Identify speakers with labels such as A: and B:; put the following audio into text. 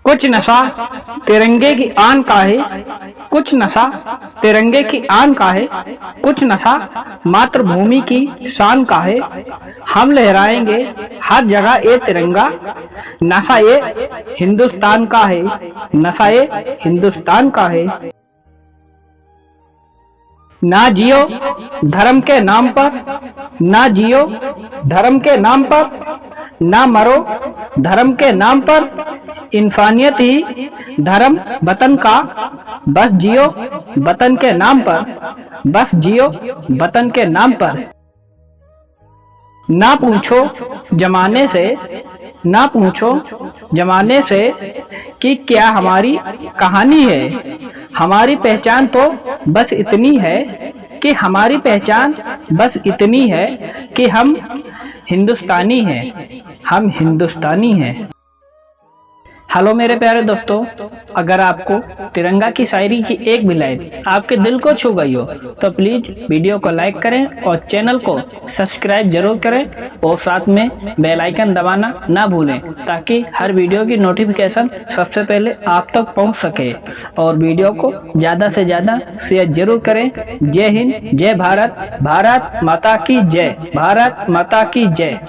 A: कुछ नशा तिरंगे की आन का है, कुछ नशा तिरंगे की आन का है, कुछ नशा मातृभूमि की शान का है। हम लहराएंगे हर जगह ये तिरंगा, नशा ये हिंदुस्तान का है, नशा ये हिंदुस्तान का है। ना जियो धर्म के नाम पर, ना जियो धर्म के नाम पर, ना मरो धर्म के नाम पर। इंसानियत ही धर्म वतन का, बस जियो वतन के नाम पर, बस जियो वतन के नाम पर। ना पूछो जमाने से, ना पूछो जमाने से कि क्या हमारी कहानी है। हमारी पहचान तो बस इतनी है कि हमारी पहचान बस इतनी है कि हम हिंदुस्तानी हैं, हम हिंदुस्तानी हैं। हेलो मेरे प्यारे दोस्तों, अगर आपको तिरंगा की शायरी की एक भी लाइन आपके दिल को छू गई हो तो प्लीज वीडियो को लाइक करें और चैनल को सब्सक्राइब जरूर करें और साथ में बेल आइकन दबाना ना भूलें ताकि हर वीडियो की नोटिफिकेशन सबसे पहले आप तक पहुंच सके। और वीडियो को ज़्यादा से ज़्यादा शेयर जरूर करें। जय हिंद, जय भारत, भारत माता की जय, भारत माता की जय।